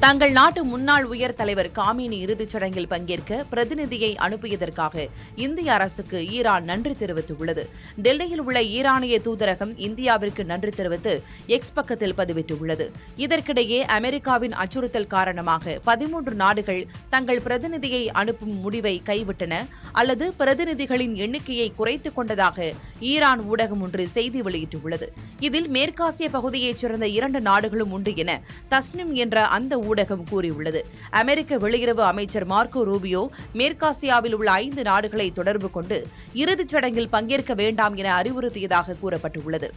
தங்கள் நாட்டு முன்னாள் உயர் தலைவர் காமினி இறுதிச் சடங்கில் பங்கேற்க பிரதிநிதியை அனுப்பியதற்காக இந்திய அரசுக்கு ஈரான் நன்றி தெரிவித்துள்ளது. டெல்லியில் உள்ள ஈரானிய தூதரகம் இந்தியாவிற்கு நன்றி தெரிவித்து எக்ஸ் பக்கத்தில் பதிவிட்டுள்ளது. இதற்கிடையே அமெரிக்காவின் அச்சுறுத்தல் காரணமாக 13 நாடுகள் தங்கள் பிரதிநிதியை அனுப்பும் முடிவை கைவிட்டன அல்லது பிரதிநிதிகளின் எண்ணிக்கையை குறைத்துக் கொண்டதாக ஈரான் ஊடகம் ஒன்று செய்தி வெளியிட்டுள்ளது. இதில் மேற்காசிய பகுதியைச் சேர்ந்த 2 நாடுகளும் உண்டு என தஸ்னிம் என்ற அந்த ஊடகம் கூறியுள்ளது. அமெரிக்க வெளியுறவு அமைச்சர் மார்க்கோ ரூபியோ மேற்காசியாவில் உள்ள 5 நாடுகளை தொடர்பு கொண்டு இறுதிச் சடங்கில் பங்கேற்க வேண்டாம் என அறிவுறுத்தியதாக கூறப்பட்டுள்ளது.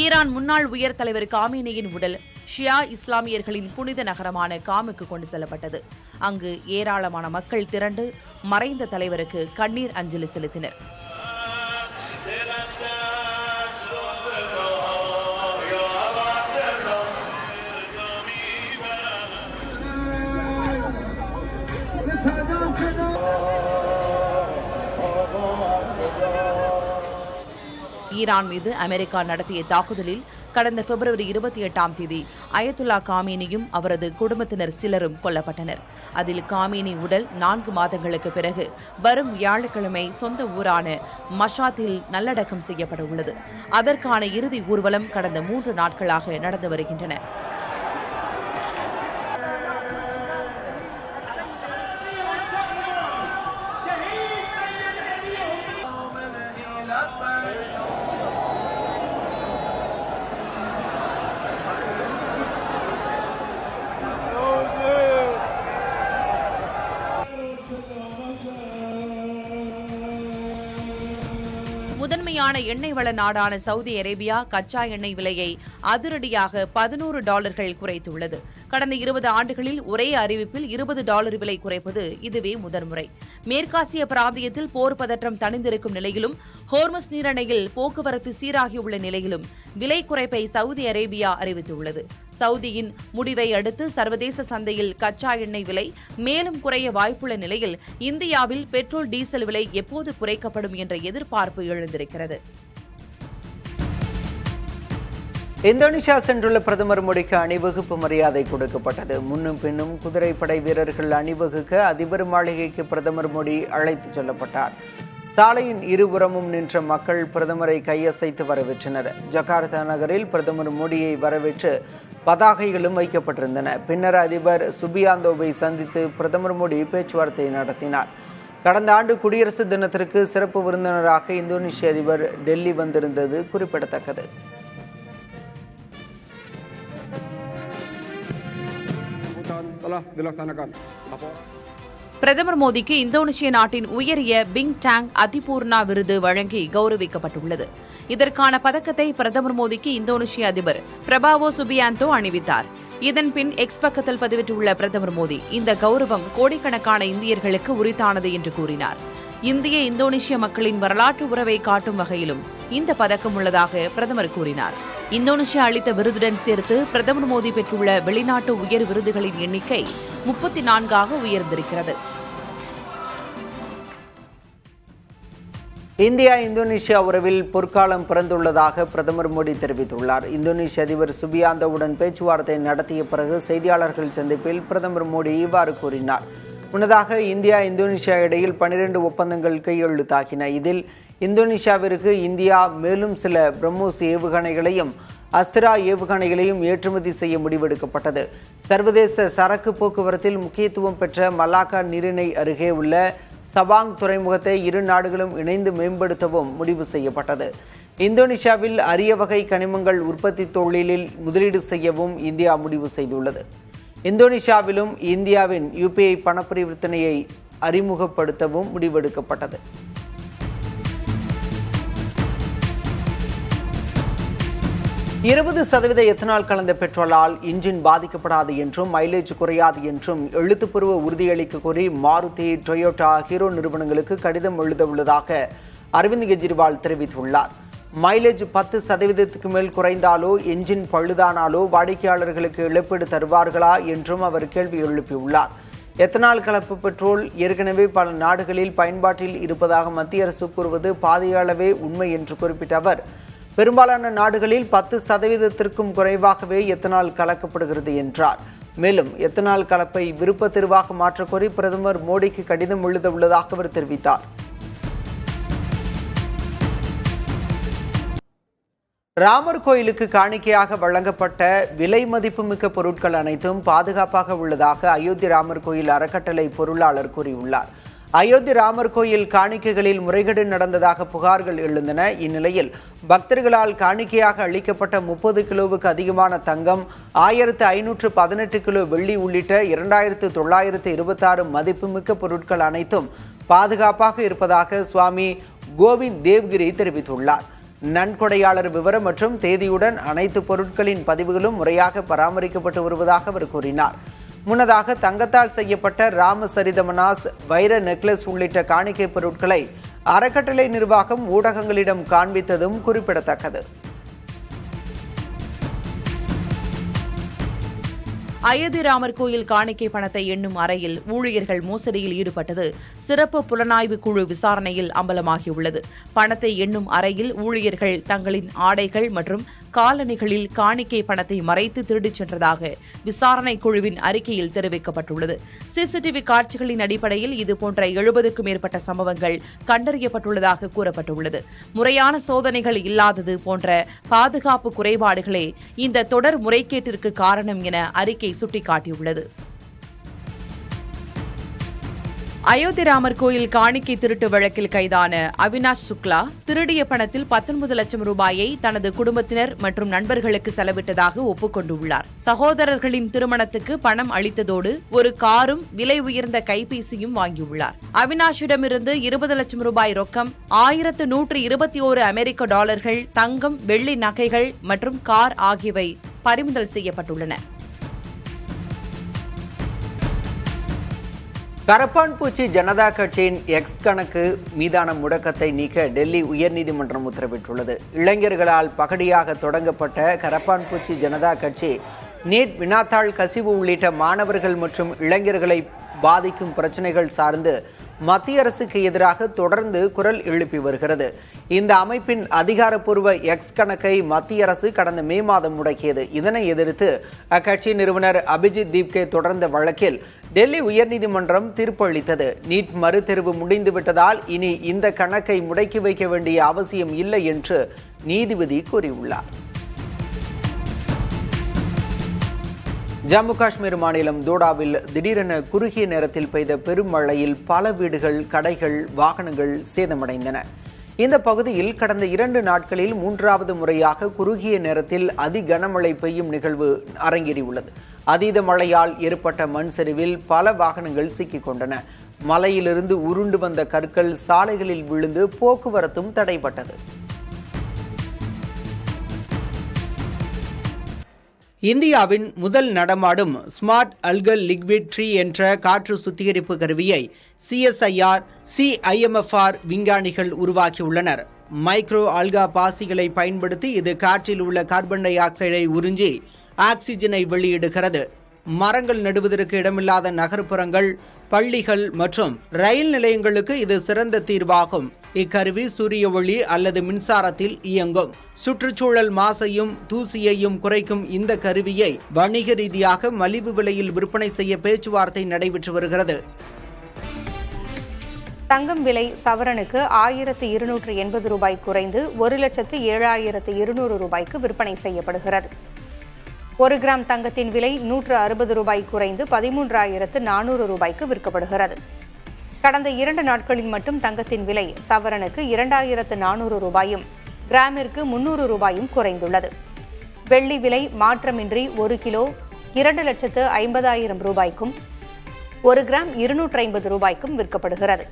ஈரான் முன்னாள் உயர் தலைவர் காமினியின் உடல் ஷியா இஸ்லாமியர்களின் புனித நகரமான காமுக்கு கொண்டு செல்லப்பட்டது. அங்கு ஏராளமான மக்கள் திரண்டு மறைந்த தலைவருக்கு கண்ணீர் அஞ்சலி செலுத்தினர். ஈரான் மீது அமெரிக்கா நடத்திய தாக்குதலில் கடந்த பிப்ரவரி 28ஆம் தேதி அயத்துல்லா காமேனியும் அவரது குடும்பத்தினர் சிலரும் கொல்லப்பட்டனர். அதில் காமேனி உடல் 4 மாதங்களுக்கு பிறகு வரும் வியாழக்கிழமை சொந்த ஊரான மஷாத்தில் நல்லடக்கம் செய்யப்பட உள்ளது. அதற்கான இறுதி ஊர்வலம் கடந்த 3 நாட்களாக நடந்து வருகின்றன. முதன்மையான எண்ணெய் வள நாடான சவுதி அரேபியா கச்சா எண்ணெய் விலையை அதிரடியாக $11 குறைத்துள்ளது. கடந்த 20 ஆண்டுகளில் ஒரே அறிவிப்பில் $20 விலை குறைப்பது இதுவே முதன்முறை. மேற்காசிய பிராந்தியத்தில் போர் பதற்றம் தணிந்திருக்கும் நிலையிலும் ஹோர்மஸ் நீரிணையில் போக்குவரத்து சீராகியுள்ள நிலையிலும் விலை குறைப்பை சவுதி அரேபியா அறிவித்துள்ளது. சவுதியின் முடிவை அடுத்து சர்வதேச சந்தையில் கச்சா எண்ணெய் விலை மேலும் குறைய வாய்ப்புள்ள நிலையில் இந்தியாவில் பெட்ரோல் டீசல் விலை எப்போது குறைக்கப்படும் என்ற எதிர்பார்ப்பு எழுந்திருக்கிறது. இந்தோனேஷியா சென்றுள்ள பிரதமர் மோடிக்கு அணிவகுப்பு மரியாதை கொடுக்கப்பட்டது. முன்னும் பின்னும் குதிரைப்படை வீரர்கள் அணிவகுக்க அதிபர் மாளிகைக்கு பிரதமர் மோடி அழைத்துச் செல்லப்பட்டார். சாலையின் இருபுறமும் நின்ற மக்கள் பிரதமரை கையசைத்து வரவேற்றனர். ஜகார்த்தா நகரில் பிரதமர் மோடியை வரவேற்று பதாகைகளும் வைக்கப்பட்டிருந்தன. பின்னர் அதிபர் சுபியாந்தோவை சந்தித்து பிரதமர் மோடி பேச்சுவார்த்தை நடத்தினார். கடந்த ஆண்டு குடியரசு தினத்திற்கு சிறப்பு விருந்தினராக இந்தோனேஷிய அதிபர் டெல்லி வந்திருந்தது குறிப்பிடத்தக்கது. பிரதமர் மோடிக்கு இந்தோனேஷிய நாட்டின் உயரிய பிங் டாங் அதிபூர்ணா விருது வழங்கி கௌரவிக்கப்பட்டுள்ளது. இதற்கான பதக்கத்தை பிரதமர் மோடிக்கு இந்தோனேஷிய அதிபர் பிரபாவோ சுபியாந்தோ அணிவித்தார். இதன்பின் எக்ஸ் பக்கத்தில் பதிவிட்டுள்ள பிரதமர் மோடி இந்த கௌரவம் கோடிக்கணக்கான இந்தியர்களுக்கு உரித்தானது என்று கூறினார். இந்திய இந்தோனேஷிய மக்களின் வரலாற்று உறவை காட்டும் வகையிலும் இந்த பதக்கம் உள்ளதாக பிரதமர் கூறினார். இந்தோனேஷியா அளித்த விருதுடன் சேர்த்து பிரதமர் மோடி பெற்றுள்ள வெளிநாட்டு உயர் விருதுகளின் எண்ணிக்கை 34ஆக உயர்ந்திருக்கிறது. இந்தியா இந்தோனேஷியா உறவில் பொற்காலம் பிறந்துள்ளதாக பிரதமர் மோடி தெரிவித்துள்ளார். இந்தோனேஷிய அதிபர் சுபியாந்தோவுடன் பேச்சுவார்த்தை நடத்திய பிறகு செய்தியாளர்கள் சந்திப்பில் பிரதமர் மோடி இவ்வாறு கூறினார். முன்னதாக இந்தியா இந்தோனேஷியா இடையில் 12 ஒப்பந்தங்கள் கையெழுத்தாகின. இதில் இந்தோனேஷியாவிற்கு இந்தியா மேலும் சில பிரம்மோஸ் ஏவுகணைகளையும் அஸ்திரா ஏவுகணைகளையும் ஏற்றுமதி செய்ய முடிவெடுக்கப்பட்டது. சர்வதேச சரக்கு போக்குவரத்தில் முக்கியத்துவம் பெற்ற மலாக்கா நீரிணை அருகே உள்ள சபாங் துறைமுகத்தை 2 நாடுகளும் இணைந்து மேம்படுத்தவும் முடிவு செய்யப்பட்டது. இந்தோனேஷியாவில் அரிய வகை கனிமங்கள் உற்பத்தி தொழிலில் முதலீடு செய்யவும் இந்தியா முடிவு செய்துள்ளது. இந்தோனேஷியாவிலும் இந்தியாவின் UPI பணப்பரிவர்த்தனையை அறிமுகப்படுத்தவும் முடிவெடுக்கப்பட்டது. %20 எத்தனால் கலந்த பெட்ரோலால் இன்ஜின் பாதிக்கப்படாது என்றும் மைலேஜ் குறையாது என்றும் எழுத்துப்பூர்வ உறுதியளிக்க கோரி மாருதி, டொயோட்டா, ஹீரோ நிறுவனங்களுக்கு கடிதம் எழுத உள்ளதாக அரவிந்த் கெஜ்ரிவால் தெரிவித்துள்ளார். மைலேஜ் 10% மேல் குறைந்தாலோ என்ஜின் பழுதானாலோ வாடிக்கையாளர்களுக்கு இழப்பீடு தருவார்களா என்றும் அவர் கேள்வி எழுப்பியுள்ளார். எத்தனால் கலப்பு பெட்ரோல் ஏற்கனவே பல நாடுகளில் பயன்பாட்டில் இருப்பதாக மத்திய அரசு கூறுவது பாதியளவே உண்மை என்று குறிப்பிட்ட அவர், பெரும்பாலான நாடுகளில் 10% குறைவாகவே எத்தனால் கலக்கப்படுகிறது என்றார். மேலும் எத்தனால் கலப்பை விருப்ப தெரிவாக மாற்றக்கோரி பிரதமர் மோடிக்கு கடிதம் எழுத உள்ளதாக அவர் தெரிவித்தார். ராமர் கோயிலுக்கு காணிக்கையாக வழங்கப்பட்ட விலை மதிப்புமிக்க பொருட்கள் அனைத்தும் பாதுகாப்பாக உள்ளதாக அயோத்தி ராமர் கோயில் அறக்கட்டளை பொருளாளர் கூறியுள்ளார். அயோத்தி ராமர் கோயில் காணிக்கைகளில் முறைகேடு நடந்ததாக புகார்கள் எழுந்தன. இந்நிலையில் பக்தர்களால் காணிக்கையாக அளிக்கப்பட்ட 30 கிலோவுக்கு அதிகமான தங்கம், 1518 கிலோ வெள்ளி உள்ளிட்ட 2926 மதிப்புமிக்க பொருட்கள் அனைத்தும் பாதுகாப்பாக இருப்பதாக சுவாமி கோவிந்த் தேவ்கிரி தெரிவித்துள்ளார். நன்கொடையாளர் விவரம் மற்றும் தேதியுடன் அனைத்து பொருட்களின் பதிவுகளும் முறையாக பராமரிக்கப்பட்டு வருவதாக அவர் கூறினார். முன்னதாக தங்கத்தால் செய்யப்பட்ட ராமசரிதமனாஸ், வைர நெக்லஸ் உள்ளிட்ட காணிக்கை பொருட்களை அறக்கட்டளை நிர்வாகம் ஊடகங்களிடம் காண்பித்ததும் குறிப்பிடத்தக்கது. அயோத்தி ராமர் கோயில் காணிக்கை பணத்தை எண்ணும் அறையில் ஊழியர்கள் மோசடியில் ஈடுபட்டது சிறப்பு புலனாய்வு குழு விசாரணையில் அம்பலமாகியுள்ளது. பணத்தை எண்ணும் அறையில் ஊழியர்கள் தங்களின் ஆடைகள் மற்றும் காலணிகளில் காணிக்கை பணத்தை மறைத்து திருடிச் சென்றதாக விசாரணை குழுவின் அறிக்கையில் தெரிவிக்கப்பட்டுள்ளது. சிசிடிவி காட்சிகளின் அடிப்படையில் இதுபோன்ற 70க்கும் மேற்பட்ட சம்பவங்கள் கண்டறியப்பட்டுள்ளதாக கூறப்பட்டுள்ளது. முறையான சோதனைகள் இல்லாதது போன்ற பாதுகாப்பு குறைபாடுகளே இந்த தொடர் முறைகேட்டிற்கு காரணம் என அறிக்கை சுட்டிக்காட்டியுள்ளது. அயோத்தி ராமர் கோயில் காணிக்கை திருட்டு வழக்கில் கைதான அவினாஷ் சுக்லா திருடிய பணத்தில் 19 லட்சம் ரூபாயை தனது குடும்பத்தினர் மற்றும் நண்பர்களுக்கு செலவிட்டதாக ஒப்புக்கொண்டுள்ளார். சகோதரர்களின் திருமணத்துக்கு பணம் அளித்ததோடு ஒரு காரும் விலை உயர்ந்த கைபேசியும் வாங்கியுள்ளார். அவினாஷிடமிருந்து 20 லட்சம் ரூபாய் ரொக்கம், 1121 அமெரிக்க டாலர்கள், தங்கம், வெள்ளி நகைகள் மற்றும் கார் ஆகியவை பறிமுதல் செய்யப்பட்டுள்ளன. கரப்பான்பூச்சி ஜனதா கட்சியின் எக்ஸ் கணக்கு மீதான முடக்கத்தை நீக்க டெல்லி உயர்நீதிமன்றம் உத்தரவிட்டுள்ளது. இளைஞர்களால் பகடியாக தொடங்கப்பட்ட கரப்பான்பூச்சி ஜனதா கட்சி நீட், வினாத்தாள் கசிவு உள்ளிட்ட மாணவர்கள் மற்றும் இளைஞர்களை பாதிக்கும் பிரச்சினைகள் சார்ந்து மத்திய அரசுக்கு எதிராக தொடர்ந்து குரல் எழுப்பி வருகிறது. இந்த அமைப்பின் அதிகாரப்பூர்வ எக்ஸ் கணக்கை மத்திய அரசு கடந்த மே மாதம் முடக்கியது. இதனை எதிர்த்து அக்கட்சி நிறுவனர் அபிஜித் தீப்கே தொடர்ந்த வழக்கில் டெல்லி உயர்நீதிமன்றம் தீர்ப்பு அளித்தது. நீட் மறுதேர்வு முடிந்துவிட்டதால் இனி இந்த கணக்கை முடக்கி வைக்க வேண்டிய அவசியம் இல்லை என்று நீதிபதி கூறியுள்ளார். ஜம்மு காஷ்மீர் மாநிலம் தோடாவில் திடீரென குறுகிய நேரத்தில் பெய்த பெரும் மழையில் பல வீடுகள், கடைகள், வாகனங்கள் சேதமடைந்தன. இந்த பகுதியில் கடந்த 2 நாட்களில் 3வது முறையாக குறுகிய நேரத்தில் அதி கனமழை பெய்யும் நிகழ்வு அரங்கேறியுள்ளது. அதீத மழையால் ஏற்பட்ட மண் சரிவில் பல வாகனங்கள் சிக்கிக் கொண்டன. மலையிலிருந்து உருண்டு வந்த கற்கள் சாலைகளில் விழுந்து போக்குவரத்தும் தடைபட்டது. இந்தியாவின் முதல் நடமாடும் ஸ்மார்ட் அல்கல் லிக்விட் ட்ரீ என்ற காற்று சுத்திகரிப்பு கருவியை CSIR, CIMFR விஞ்ஞானிகள் உருவாக்கியுள்ளனர். மைக்ரோ ஆல்கா பாசிகளை பயன்படுத்தி இது காற்றில் உள்ள கார்பன் டை ஆக்சைடை உறிஞ்சி ஆக்சிஜனை வெளியிடுகிறது. மரங்கள் நடுவதற்கு இடமில்லாத நகர்ப்புறங்கள், பள்ளிகள் மற்றும் ரயில் நிலையங்களுக்கு இது சிறந்த தீர்வாகும். இக்கருவி சூரிய ஒளி அல்லது மின்சாரத்தில் இயங்கும். சுற்றுச்சூழல் மாசையும் தூசியையும் குறைக்கும் இந்த கருவியை வணிக ரீதியாக மலிவு விலையில் விற்பனை செய்ய பேச்சுவார்த்தை நடைபெற்று வருகிறது. தங்கம் விலை சவரனுக்கு 1280 ரூபாய் குறைந்து 1,07,200 ரூபாய்க்கு விற்பனை செய்யப்படுகிறது. 1 கிராம் தங்கத்தின் விலை 160 ரூபாய் குறைந்து 13,400 ரூபாய்க்கு விற்கப்படுகிறது. கடந்த 2 நாட்களில் மட்டும் தங்கத்தின் விலை சவரனுக்கு 2,400 ரூபாயும் கிராமிற்கு 300 ரூபாயும் குறைந்துள்ளது. வெள்ளி விலை மாற்றமின்றி 1 கிலோ 2,50,000 ரூபாய்க்கும் 1 கிராம் 250 ரூபாய்க்கும் விற்கப்படுகிறது.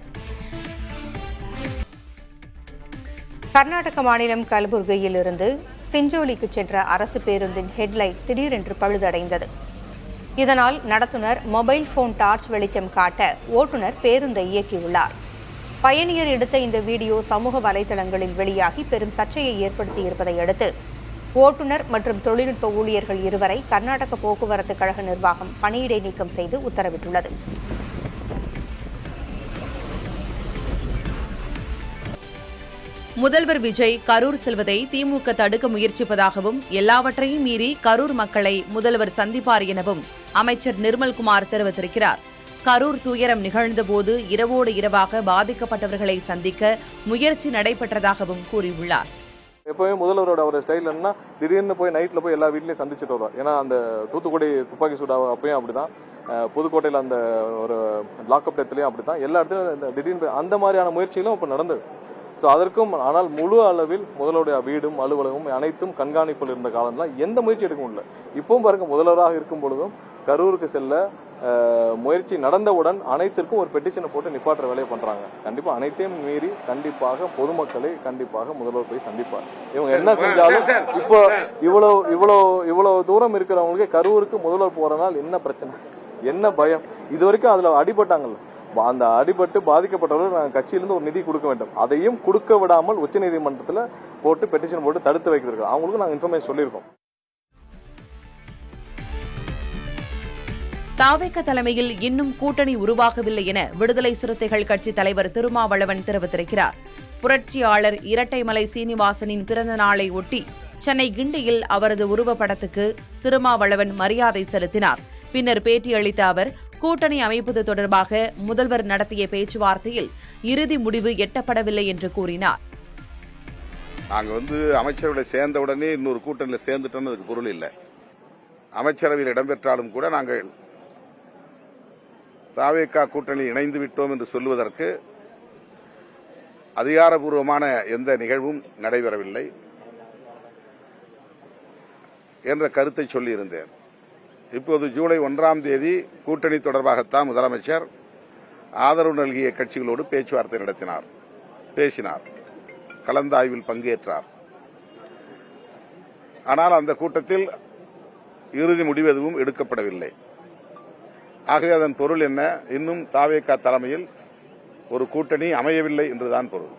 கர்நாடக மாநிலம் கலபுர்கியில் இருந்து சிஞ்சோலிக்கு சென்ற அரசு பேருந்தின் ஹெட்லைட் திடீரென்று பழுதடைந்தது. இதனால் நடத்துனர் மொபைல் போன் டார்ச் வெளிச்சம் காட்ட ஓட்டுநர் பேருந்தை இயக்கியுள்ளார். பயணியர் எடுத்த இந்த வீடியோ சமூக வலைதளங்களில் வெளியாகி பெரும் சர்ச்சையை ஏற்படுத்தியிருப்பதை அடுத்து ஓட்டுநர் மற்றும் தொழில்நுட்ப ஊழியர்கள் இருவரை கர்நாடக போக்குவரத்து கழக நிர்வாகம் பணியிடை நீக்கம் செய்து உத்தரவிட்டுள்ளது. முதல்வர் விஜய் கரூர் செல்வதை திமுக தடுக்க முயற்சிப்பதாகவும் எல்லாவற்றையும் மீறி கரூர் மக்களை முதல்வர் சந்திப்பார் எனவும் அமைச்சர் நிர்மல்குமார் தெரிவித்திருக்கிறார். கரூர் துயரம் நிகழ்ந்தபோது இரவோடு இரவாக பாதிக்கப்பட்டவர்களை சந்திக்க முயற்சி நடைபெற்றதாகவும் கூறியுள்ளார். எப்பவுமே முதல்வரோட ஒரு ஸ்டைல் என்னன்னா திடீர்னு போய் நைட்ல போய் எல்லா வீட்லயும் சந்திச்சுட்டு வருவார். ஏன்னா அந்த தூத்துக்குடி துப்பாக்கி சூடு அப்பயும் அப்படிதான், புதுக்கோட்டையில அந்த ஒரு லாக்அப் டெத்லயும் அப்படித்தான், எல்லா இடத்துலயும் திடீர்னு அந்த மாதிரியான முயற்சிகளும் இப்ப நடந்தது. ஸோ அதற்கும் ஆனால் முழு அளவில் முதல்வருடைய வீடும் அலுவலகமும் அனைத்தும் கண்காணிப்பில் இருந்த காலம்லாம் எந்த முயற்சி எடுக்க முடியல. இப்பவும் பாருங்க, முதல்வராக இருக்கும் பொழுதும் கரூருக்கு செல்ல முயற்சி நடந்தவுடன் அனைத்திற்கும் ஒரு பெட்டிஷனை போட்டு நிப்பாட்டுற வேலையை பண்றாங்க. கண்டிப்பா அனைத்தையும் மீறி கண்டிப்பாக பொதுமக்களை கண்டிப்பாக முதல்வர் போய் சந்திப்பார். இவங்க என்ன செஞ்சாலும் இப்போ இவ்வளவு தூரம் இருக்கிறவங்களுக்கு கரூருக்கு முதல்வர் போறனால் என்ன பிரச்சனை, என்ன பயம்? இது வரைக்கும் அதுல அடிபட்டாங்கல்ல, அந்த அடிபட்டு பாதிக்கப்பட்டவர்கள் நாங்கள் கட்சியிலிருந்து ஒரு நிதி கொடுக்க வேண்டும், அதையும் கொடுக்க விடாமல் உச்சநீதிமன்றத்தில் போட்டு பெட்டிஷன் போட்டு தடுத்து வைக்கிறோம். அவங்களுக்கு நாங்கள் இன்ஃபர்மேஷன் சொல்லியிருக்கோம். தாவேக தலைமையில் இன்னும் கூட்டணி உருவாகவில்லை என விடுதலை சிறுத்தைகள் கட்சி தலைவர் திருமாவளவன் தெரிவித்திருக்கிறார். புரட்சியாளர் இரட்டைமலை சீனிவாசனின் பிறந்த நாளை ஒட்டி சென்னை கிண்டியில் அவரது உருவப்படத்துக்கு திருமாவளவன் மரியாதை செலுத்தினார். பின்னர் பேட்டியளித்த அவர், கூட்டணி அமைப்பது தொடர்பாக முதல்வர் நடத்திய பேச்சுவார்த்தையில் இறுதி முடிவு எட்டப்படவில்லை என்று கூறினார். நாங்க அமைச்சரவை சேர்ந்தவுடனே இன்னொரு கூட்டணியில் சேர்ந்துட்டோம்னு அதுக்கு பொருள் இல்லை. அமைச்சரவையில் இடம்பெற்றாலும் கூட நாங்கள் தாவேகா கூட்டணியில் இணைந்து விட்டோம் என்று சொல்லுவதற்கு அதிகாரப்பூர்வமான எந்த நிகழ்வும் நடைபெறவில்லை என்ற கருத்தை சொல்லியிருந்தேன். இப்போது ஜூலை 1ஆம் தேதி கூட்டணி தொடர்பாகத்தான் முதலமைச்சர் ஆதரவு நல்கிய கட்சிகளோடு பேச்சுவார்த்தை நடத்தினார், பேசினார், கலந்தாய்வில் பங்கேற்றார். ஆனால் அந்த கூட்டத்தில் இறுதி முடிவு எதுவும் எடுக்கப்படவில்லை. ஆகவே அதன் பொருள் என்ன? இன்னும் தாவேகா தலைமையில் ஒரு கூட்டணி அமையவில்லை என்றுதான் பொருள்.